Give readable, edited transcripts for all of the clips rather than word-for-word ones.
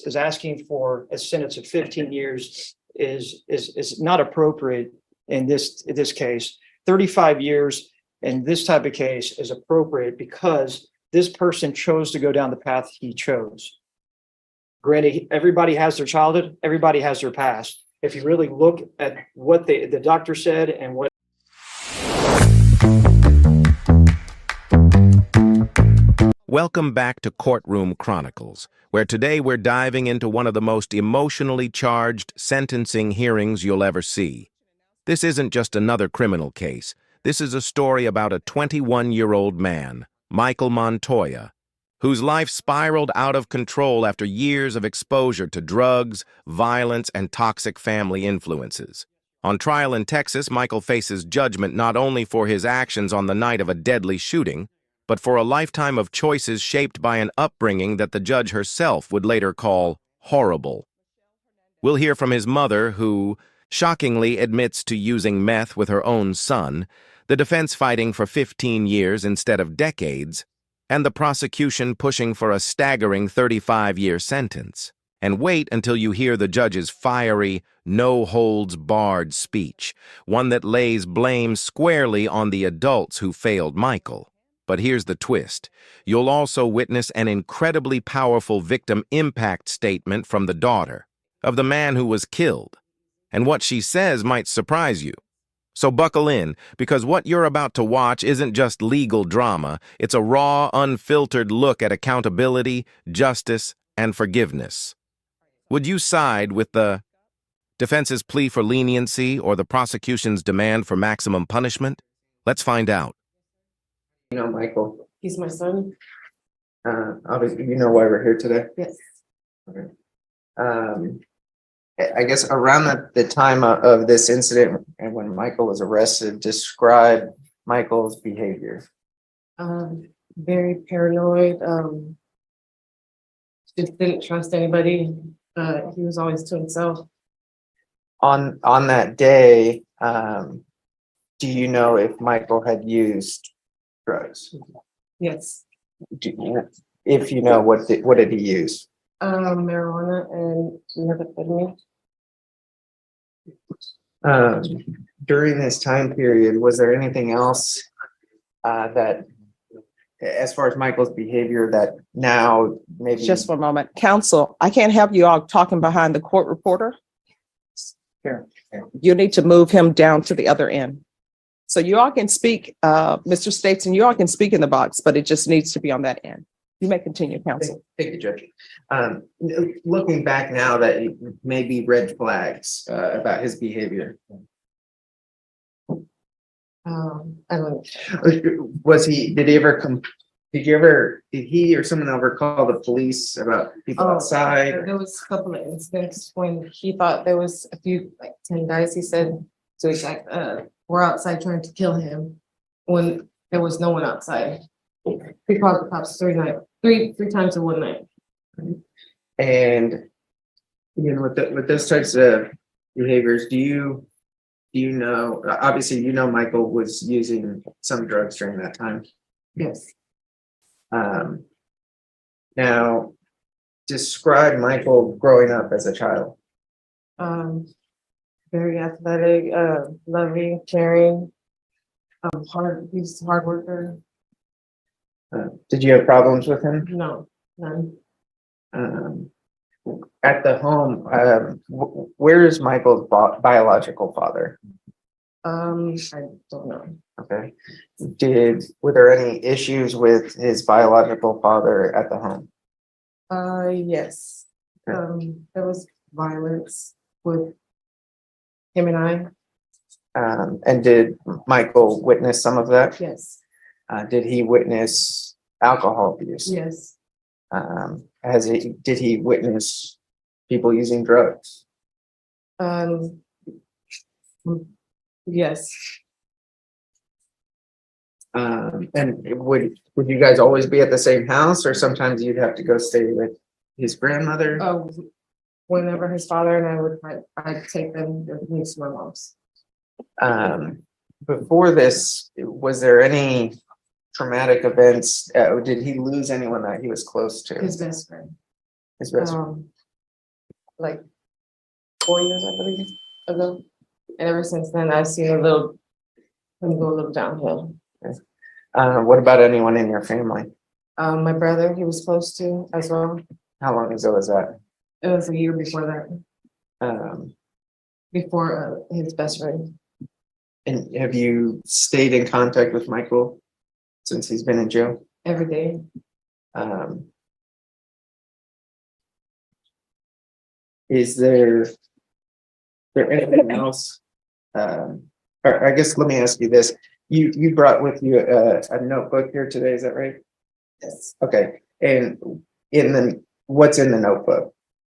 is asking for a sentence of 15 years is not appropriate in this case. 35 years in this type of case is appropriate because this person chose to go down the path he chose. Granted, everybody has their childhood, everybody has their past. If you really look at what the doctor said and what Welcome back to Courtroom Chronicles, where today we're diving into one of the most emotionally charged sentencing hearings you'll ever see. This isn't just another criminal case. This is a story about a 21-year-old man, Michael Montoya, whose life spiraled out of control after years of exposure to drugs, violence, and toxic family influences. On trial in Texas, Michael faces judgment not only for his actions on the night of a deadly shooting, but for a lifetime of choices shaped by an upbringing that the judge herself would later call horrible. We'll hear from his mother, who shockingly admits to using meth with her own son, the defense fighting for 15 years instead of decades, and the prosecution pushing for a staggering 35-year sentence. And wait until you hear the judge's fiery, no-holds-barred speech, one that lays blame squarely on the adults who failed Michael. But here's the twist. You'll also witness an incredibly powerful victim impact statement from the daughter of the man who was killed. And what she says might surprise you. So buckle in, because what you're about to watch isn't just legal drama. It's a raw, unfiltered look at accountability, justice, and forgiveness. Would you side with the defense's plea for leniency or the prosecution's demand for maximum punishment? Let's find out. You know Michael. He's my son. Obviously, you know why we're here today. Yes. Okay. I guess around the time of this incident and when Michael was arrested, describe Michael's behavior. Very paranoid. Just didn't trust anybody. He was always to himself. On that day, do you know if Michael had used drugs? Yes. If you know, what did he use? Marijuana and methamphetamine. During this time period, was there anything else that, as far as Michael's behavior, that now maybe? Just for a moment. Counsel, I can't have you all talking behind the court reporter. Here. You need to move him down to the other end. So you all can speak, Mr. States, and you all can speak in the box, but it just needs to be on that end. You may continue, counsel. Thank you, Judge. Looking back now, that may be red flags about his behavior. I don't. Did he or someone ever call the police about people outside? There was a couple of incidents when he thought there was a few, like 10 guys, he said. So he's like, we're outside trying to kill him when there was no one outside. He called the cops three times in one night. And you know, with those types of behaviors, do you know? Obviously, you know Michael was using some drugs during that time. Yes. Now, describe Michael growing up as a child. Very athletic, loving, caring, he's a hard worker. Did you have problems with him? No, none. At the home, where is Michael's biological father? I don't know. Okay. Were there any issues with his biological father at the home? Yes. Okay. There was violence with him and I. And did Michael witness some of that? Yes. Did he witness alcohol abuse? Yes. Did he witness people using drugs? Yes. And would you guys always be at the same house, or sometimes you'd have to go stay with his grandmother? Whenever his father and I'd take them to my mom's. Before this, was there any traumatic events? Did he lose anyone that he was close to? His best friend. His best friend. like 4 years, I believe, ago. And ever since then, I've seen him go a little downhill. What about anyone in your family? My brother, he was close to as well. How long ago was that? It was a year before that, Um, before his best friend. and have you stayed in contact with Michael since he's been in jail? Every day. Um, is there anything else? Or I guess let me ask you this. You brought with you a notebook here today, is that right? Yes. Okay, and what's in the notebook?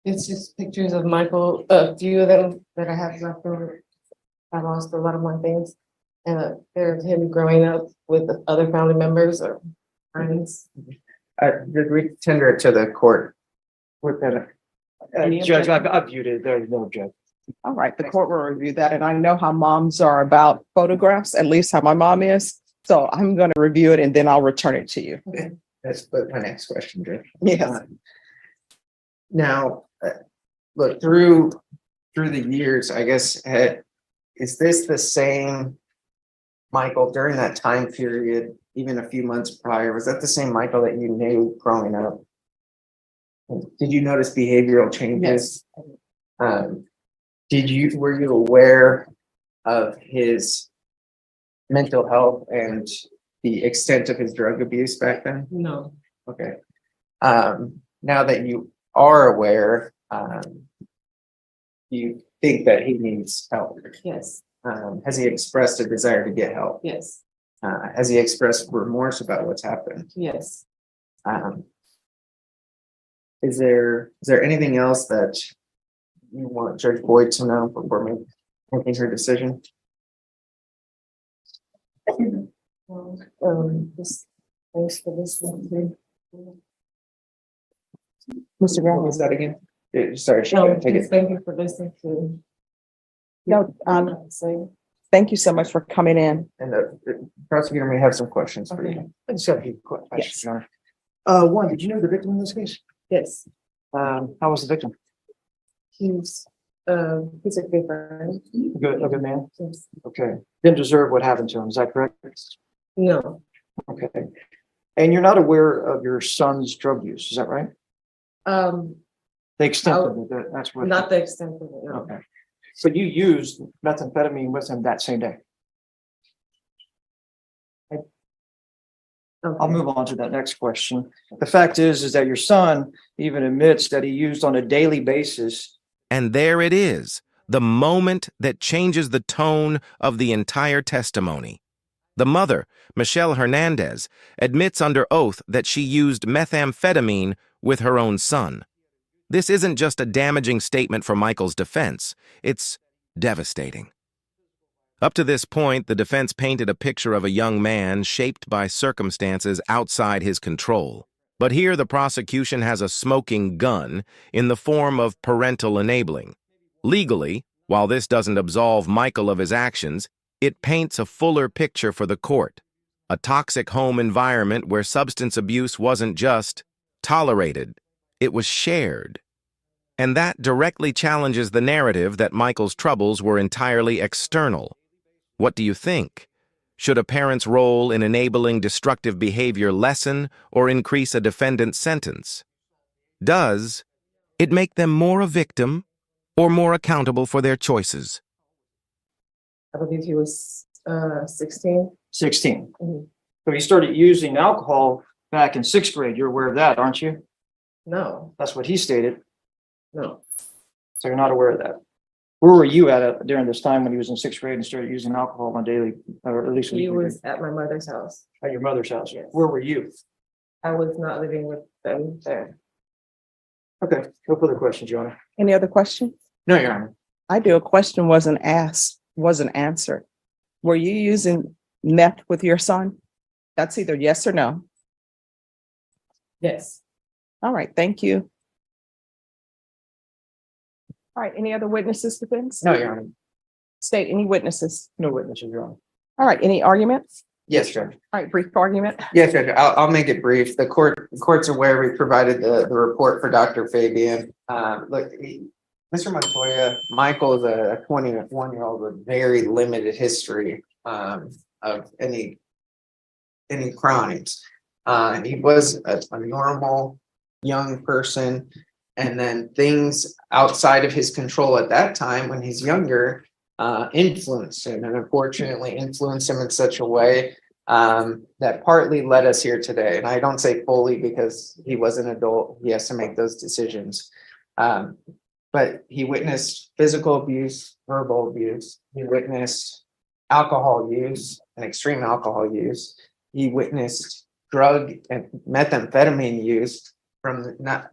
It's just pictures of Michael, a few of them that I have left over. I lost a lot of my things. And they're of him growing up with other family members or friends. Did we tender it to the court? With that, Judge, I've viewed it. There's no objection. All right, the court will review that, and I know how moms are about photographs, at least how my mom is. So I'm going to review it and then I'll return it to you. that's my next question, Judge. Yes. Now, look, through the years, I guess, is this the same Michael during that time period, even a few months prior? Was that the same Michael that you knew growing up? Did you notice behavioral changes? Were you aware of his mental health and the extent of his drug abuse back then? No. Okay. Now that you are aware, you think that he needs help? Yes. Has he expressed a desire to get help? Yes. Has he expressed remorse about what's happened? Yes. Is there anything else that you want Judge Boyd to know before making her decision? Just thanks for listening. Mr. What Brown. was that again? Sorry, she No, couldn't take just it. thank you for listening to. No, Say. thank you so much for coming in. And the prosecutor may have some questions for you. I just have a few quick questions, Yes. Your Honor. One, did you know the victim in this case? Yes. How was the victim? He's a good friend. A good man? Yes. Okay. Didn't deserve what happened to him, is that correct? No. Okay. And you're not aware of your son's drug use, is that right? The extent of it, that's what. Not the extent of it, no. Okay. So you used methamphetamine with him that same day? I'll Okay. move on to that next question. The fact is that your son even admits that he used on a daily basis. And there it is, the moment that changes the tone of the entire testimony. The mother, Michelle Hernandez, admits under oath that she used methamphetamine with her own son. This isn't just a damaging statement for Michael's defense, it's devastating. Up to this point, the defense painted a picture of a young man shaped by circumstances outside his control. But here the prosecution has a smoking gun in the form of parental enabling. Legally, while this doesn't absolve Michael of his actions, it paints a fuller picture for the court. A toxic home environment where substance abuse wasn't just tolerated, it was shared. And that directly challenges the narrative that Michael's troubles were entirely external. What do you think? Should a parent's role in enabling destructive behavior lessen or increase a defendant's sentence? Does it make them more a victim or more accountable for their choices? I believe he was 16. 16. Mhm. So he started using alcohol back in 6th grade. You're aware of that, aren't you? No, That's what he stated. no. So you're not aware of that. Where were you at during this time when he was in 6th grade and started using alcohol on daily, or at least He weekly was at my mother's house. at your mother's house? Yes. Where were you? I was not living with them there. Okay, no further questions, Your Honor. Any other questions? No, Your Honor. I do. A question wasn't asked, wasn't answered. Were you using meth with your son? That's either yes or no. Yes. All right, thank you. All right, any other witnesses, defense? No, Your Honor. State, any witnesses? No witnesses, Your Honor. All right, any arguments? Yes, Judge. All right, brief argument. Yes, Judge. I'll make it brief. The court's aware we provided the report for Dr. Fabian. Look, Mr. Montoya, Michael is a 21-year-old with very limited history of any crimes. He was a normal young person, and then things outside of his control at that time when he's younger influenced him, and unfortunately influenced him in such a way that partly led us here today. And I don't say fully because he was an adult, he has to make those decisions. But he witnessed physical abuse, verbal abuse. He witnessed alcohol use and extreme alcohol use. He witnessed drug and methamphetamine use from not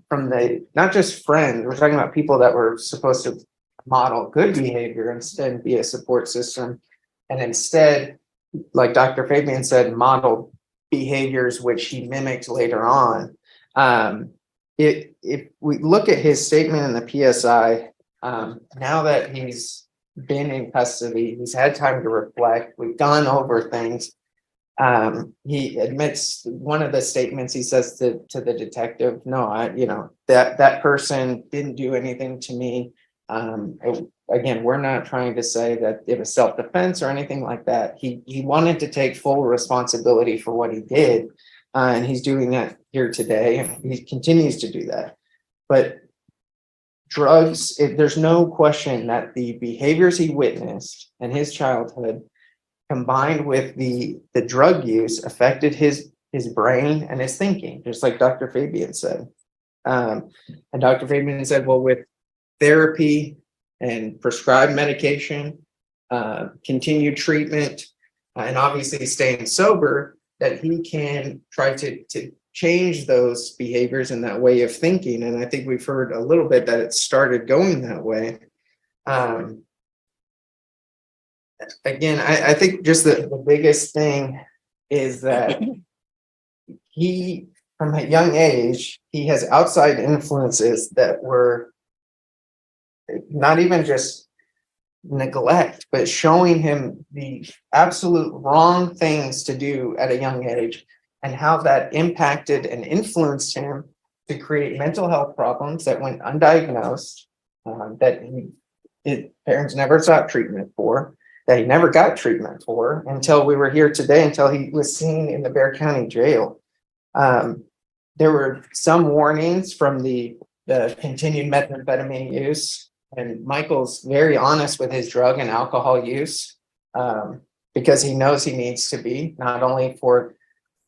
just friends. We're talking about people that were supposed to model good behavior and be a support system, and instead, like Dr. Fabian said, modeled behaviors which he mimicked later on. If we look at his statement in the PSI, now that he's been in custody, he's had time to reflect, we've gone over things. He admits one of the statements he says to the detective, no, that person didn't do anything to me. Again, we're not trying to say that it was self-defense or anything like that. He wanted to take full responsibility for what he did. And he's doing that here today, and he continues to do that. But drugs, there's no question that the behaviors he witnessed in his childhood, combined with the drug use, affected his brain and his thinking, just like Dr. Fabian said. And Dr. Fabian said, well, with therapy and prescribed medication, continued treatment, and obviously staying sober, that he can try to change those behaviors and that way of thinking. And I think we've heard a little bit that it started going that way. Again, I think just the biggest thing is that he, from a young age, he has outside influences that were not even just neglect, but showing him the absolute wrong things to do at a young age, and how that impacted and influenced him to create mental health problems that went undiagnosed, that his parents never sought treatment for, that he never got treatment for until we were here today, until he was seen in the Bexar County Jail. There were some warnings from the continued methamphetamine use, and Michael's very honest with his drug and alcohol use, because he knows he needs to be, not only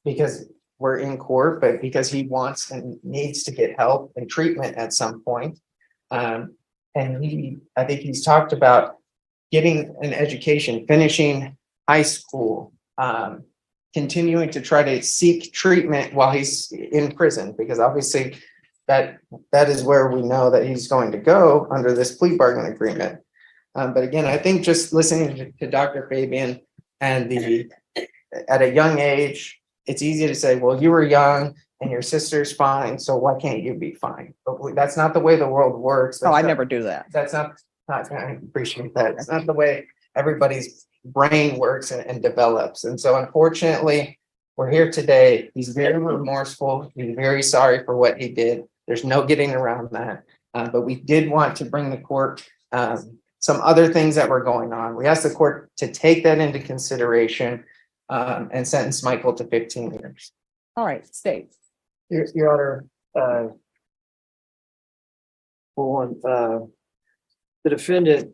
because we're in court, but because he wants and needs to get help and treatment at some point. And I think he's talked about getting an education, finishing high school, continuing to try to seek treatment while he's in prison, because obviously that is where we know that he's going to go under this plea bargain agreement. But again, I think just listening to Dr. Fabian and at a young age, it's easy to say, well, you were young and your sister's fine, so why can't you be fine? But that's not the way the world works. Oh, I never do that. That's not, I appreciate that. It's not the way everybody's brain works and develops. And so unfortunately, we're here today. He's very remorseful. He's very sorry for what he did. There's no getting around that. But we did want to bring the court some other things that were going on. We asked the court to take that into consideration and sentence Michael to 15 years. All right, state. Your Honor, for one, the defendant,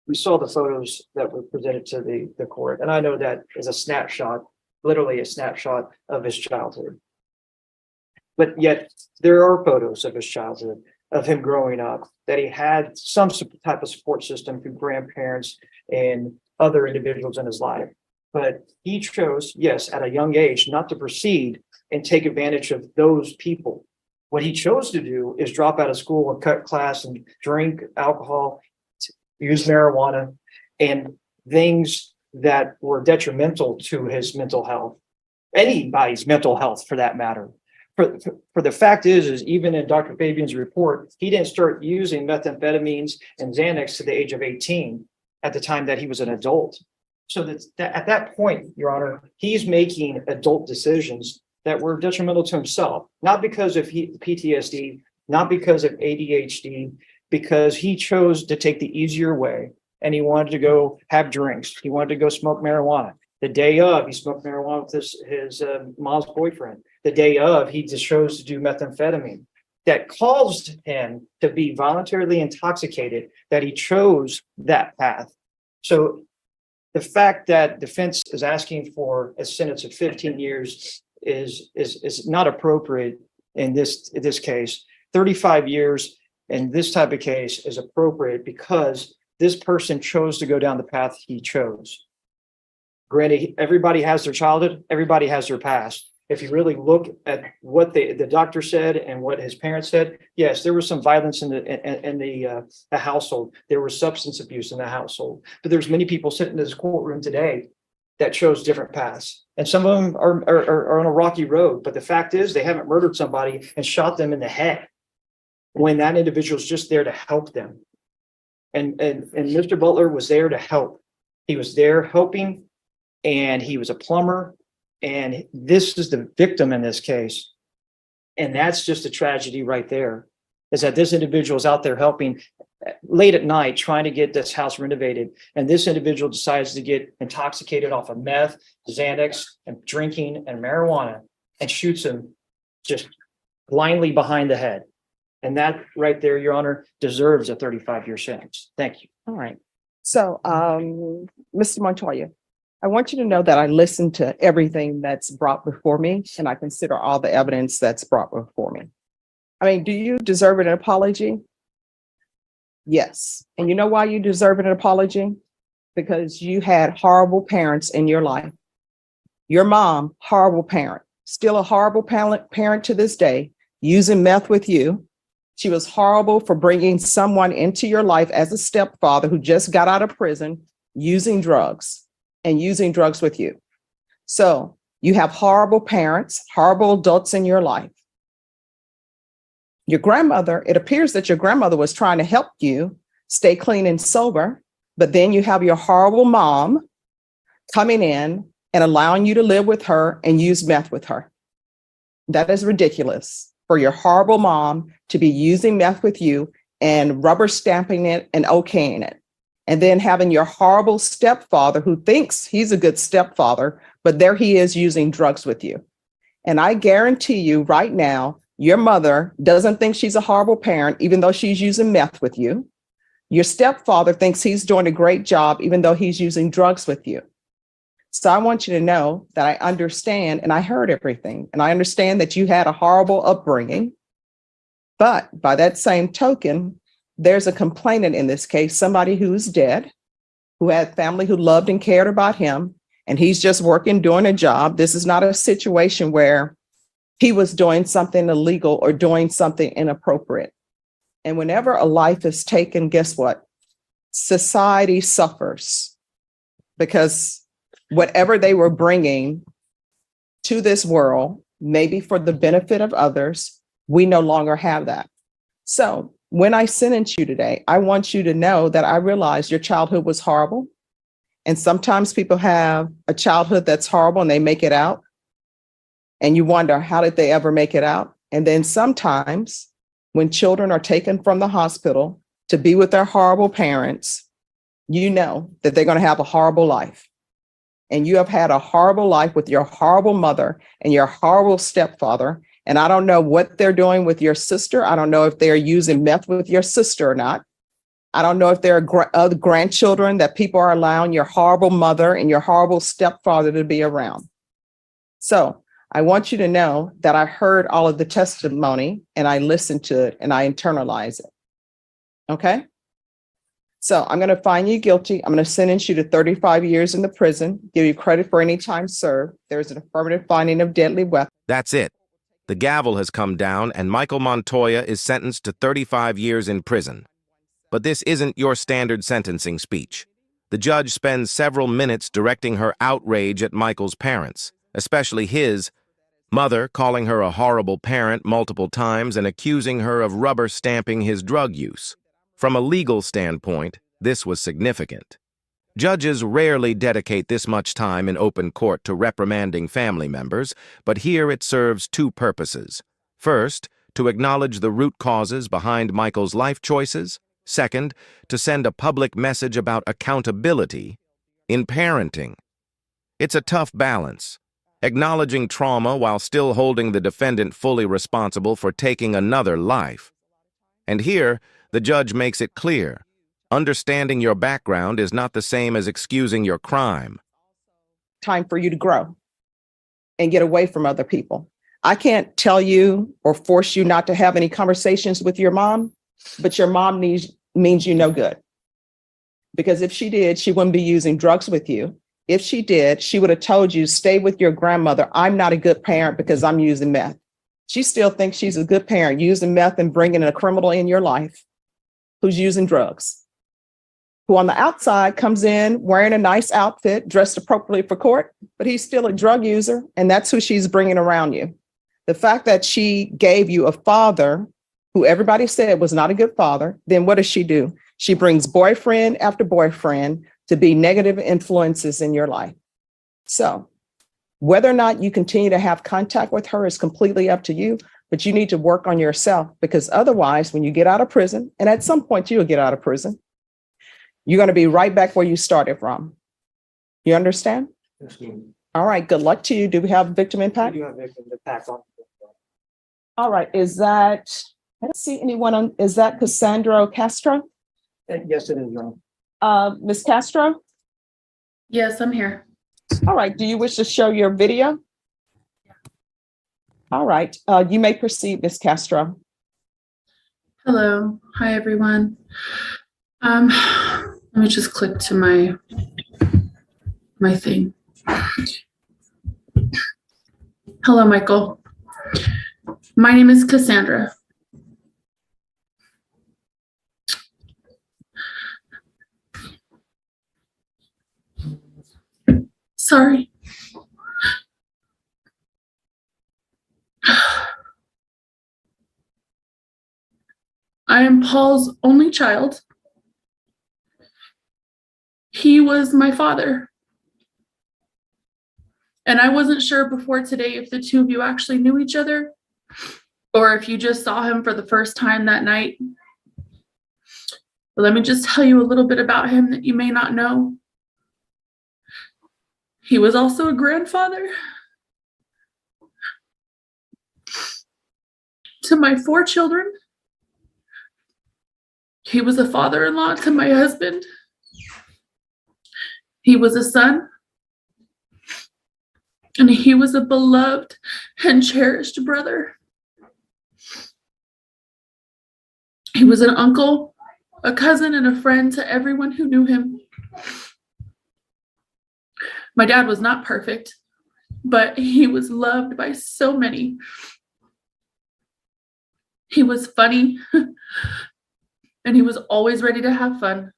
we saw the photos that were presented to the court, and I know that is a snapshot, literally a snapshot of his childhood. But yet there are photos of his childhood, of him growing up, that he had some type of support system through grandparents and other individuals in his life. But he chose, yes, at a young age, not to proceed and take advantage of those people. What he chose to do is drop out of school and cut class and drink alcohol, use marijuana, and things that were detrimental to his mental health, anybody's mental health for that matter. For the fact is even in Dr. Fabian's report, he didn't start using methamphetamines and Xanax to the age of 18 at the time that he was an adult. So that at that point, Your Honor, he's making adult decisions that were detrimental to himself, not because of PTSD, not because of ADHD, because he chose to take the easier way and he wanted to go have drinks. He wanted to go smoke marijuana. The day of, he smoked marijuana with his mom's boyfriend. The day of, he just chose to do methamphetamine. That caused him to be voluntarily intoxicated, that he chose that path. So the fact that defense is asking for a sentence of 15 years is not appropriate in this case. 35 years in this type of case is appropriate because this person chose to go down the path he chose. Granted, everybody has their childhood, everybody has their past. If you really look at what the doctor said and what his parents said, yes, there was some violence in the household. There was substance abuse in the household. But there's many people sitting in this courtroom today that chose different paths. And some of them are on a rocky road. But the fact is, they haven't murdered somebody and shot them in the head when that individual is just there to help them. And Mr. Butler was there to help. He was there helping, and he was a plumber. And this is the victim in this case. And that's just a tragedy right there, is that this individual is out there helping late at night, trying to get this house renovated. And this individual decides to get intoxicated off of meth, Xanax, and drinking and marijuana, and shoots him just blindly behind the head. And that right there, Your Honor, deserves a 35-year sentence. Thank you. All right. So, Mr. Montoya, I want you to know that I listen to everything that's brought before me, and I consider all the evidence that's brought before me. I mean, do you deserve an apology? Yes. And you know why you deserve an apology? Because you had horrible parents in your life. Your mom, horrible parent, still a horrible parent to this day, using meth with you. She was horrible for bringing someone into your life as a stepfather who just got out of prison, using drugs with you. So you have horrible parents, horrible adults in your life. Your grandmother, it appears that your grandmother was trying to help you stay clean and sober, but then you have your horrible mom coming in and allowing you to live with her and use meth with her. That is ridiculous for your horrible mom to be using meth with you and rubber stamping it and okaying it. And then having your horrible stepfather who thinks he's a good stepfather, but there he is using drugs with you. And I guarantee you right now, your mother doesn't think she's a horrible parent, even though she's using meth with you. Your stepfather thinks he's doing a great job, even though he's using drugs with you. So I want you to know that I understand, and I heard everything, and I understand that you had a horrible upbringing. But by that same token, there's a complainant in this case, somebody who's dead, who had family who loved and cared about him, and he's just working, doing a job. This is not a situation where he was doing something illegal or doing something inappropriate. And whenever a life is taken, guess what? Society suffers, because whatever they were bringing to this world, maybe for the benefit of others, we no longer have that. So when I sentence you today, I want you to know that I realize your childhood was horrible. And sometimes people have a childhood that's horrible and they make it out. And you wonder, how did they ever make it out? And then sometimes when children are taken from the hospital to be with their horrible parents, you know that they're going to have a horrible life. And you have had a horrible life with your horrible mother and your horrible stepfather. And I don't know what they're doing with your sister. I don't know if they're using meth with your sister or not. I don't know if there are other grandchildren that people are allowing your horrible mother and your horrible stepfather to be around. So I want you to know that I heard all of the testimony and I listened to it and I internalize it. Okay? So I'm going to find you guilty. I'm going to sentence you to 35 years in the prison, give you credit for any time served. There's an affirmative finding of deadly weapon. That's it. The gavel has come down and Michael Montoya is sentenced to 35 years in prison. But this isn't your standard sentencing speech. The judge spends several minutes directing her outrage at Michael's parents, especially his mother, calling her a horrible parent multiple times and accusing her of rubber stamping his drug use. From a legal standpoint, this was significant. Judges rarely dedicate this much time in open court to reprimanding family members, but here it serves two purposes. First, to acknowledge the root causes behind Michael's life choices. Second, to send a public message about accountability in parenting. It's a tough balance, acknowledging trauma while still holding the defendant fully responsible for taking another life. And here, the judge makes it clear, understanding your background is not the same as excusing your crime. Time for you to grow and get away from other people. I can't tell you or force you not to have any conversations with your mom, but your mom means you no good. Because if she did, she wouldn't be using drugs with you. If she did, she would have told you, stay with your grandmother. I'm not a good parent because I'm using meth. She still thinks she's a good parent, using meth and bringing a criminal in your life who's using drugs, who on the outside comes in wearing a nice outfit, dressed appropriately for court, but he's still a drug user, and that's who she's bringing around you. The fact that she gave you a father who everybody said was not a good father, then what does she do? She brings boyfriend after boyfriend to be negative influences in your life. So whether or not you continue to have contact with her is completely up to you, but you need to work on yourself, because otherwise, when you get out of prison, and at some point you'll get out of prison, you're going to be right back where you started from. You understand? All right. Good luck to you. Do we have victim We impact? do have victim impact on. All right. Is that, I don't see anyone on, is that Cassandra Castro? Yes, it is, Your Honor. Ms. Castro? Yes, I'm here. All right. Do you wish to show your video? All right. You may proceed, Ms. Castro. Hello. Hi, everyone. Let me just click to my thing. Hello, Michael. My name is Cassandra. Sorry. I am Paul's only child. He was my father. And I wasn't sure before today if the two of you actually knew each other or if you just saw him for the first time that night. But let me just tell you a little bit about him that you may not know. He was also a grandfather to my 4 children. He was a father-in-law to my husband. He was a son. And he was a beloved and cherished brother. He was an uncle, a cousin, and a friend to everyone who knew him. My dad was not perfect, but he was loved by so many. He was funny, and he was always ready to have fun.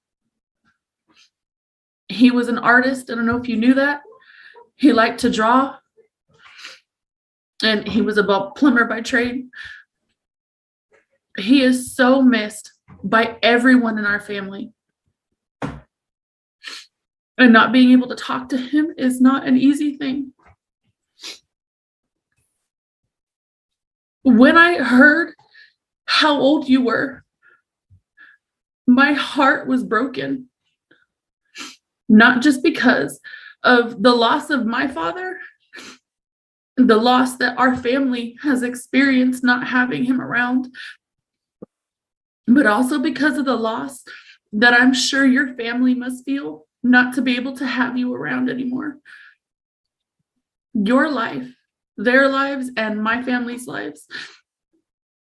He was an artist. I don't know if you knew that. He liked to draw, and he was a plumber by trade. He is so missed by everyone in our family. And not being able to talk to him is not an easy thing. When I heard how old you were, my heart was broken. Not just because of the loss of my father, the loss that our family has experienced not having him around, but also because of the loss that I'm sure your family must feel not to be able to have you around anymore. Your life, their lives, and my family's lives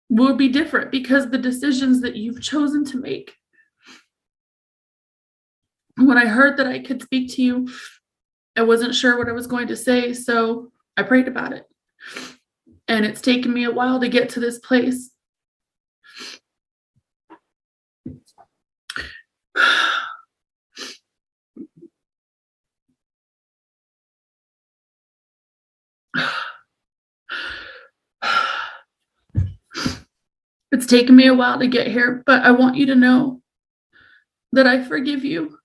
will be different because the decisions that you've chosen to make. When I heard that I could speak to you, I wasn't sure what I was going to say, so I prayed about it. And it's taken me a while to get to this place. It's taken me a while to get here, but I want you to know that I forgive you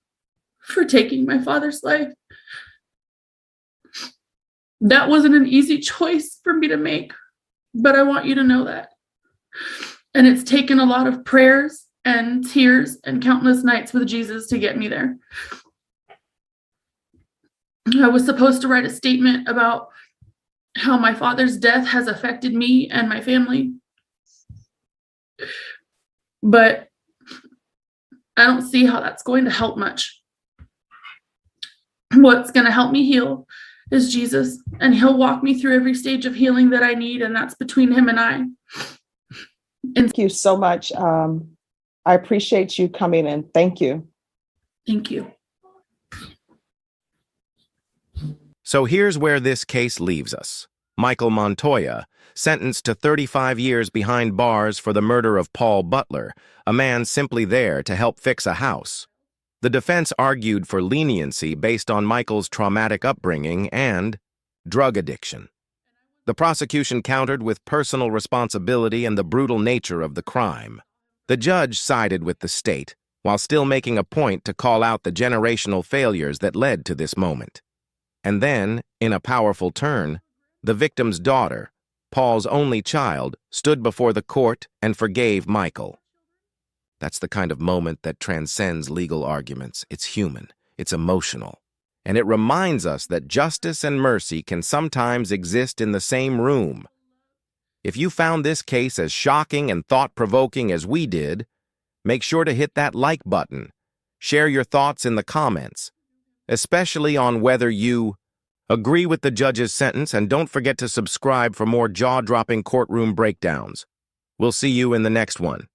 for taking my father's life. That wasn't an easy choice for me to make, but I want you to know that. And it's taken a lot of prayers and tears and countless nights with Jesus to get me there. I was supposed to write a statement about how my father's death has affected me and my family. But I don't see how that's going to help much. What's going to help me heal is Jesus, and he'll walk me through every stage of healing that I need, and that's between him and I. Thank you so much. I appreciate you coming in. Thank you. Thank you. So here's where this case leaves us. Michael Montoya, sentenced to 35 years behind bars for the murder of Paul Butler, a man simply there to help fix a house. The defense argued for leniency based on Michael's traumatic upbringing and drug addiction. The prosecution countered with personal responsibility and the brutal nature of the crime. The judge sided with the state, while still making a point to call out the generational failures that led to this moment. And then, in a powerful turn, the victim's daughter, Paul's only child, stood before the court and forgave Michael. That's the kind of moment that transcends legal arguments. It's human, it's emotional, and it reminds us that justice and mercy can sometimes exist in the same room. If you found this case as shocking and thought-provoking as we did, make sure to hit that like button. Share your thoughts in the comments, especially on whether you agree with the judge's sentence, and don't forget to subscribe for more jaw-dropping courtroom breakdowns. We'll see you in the next one.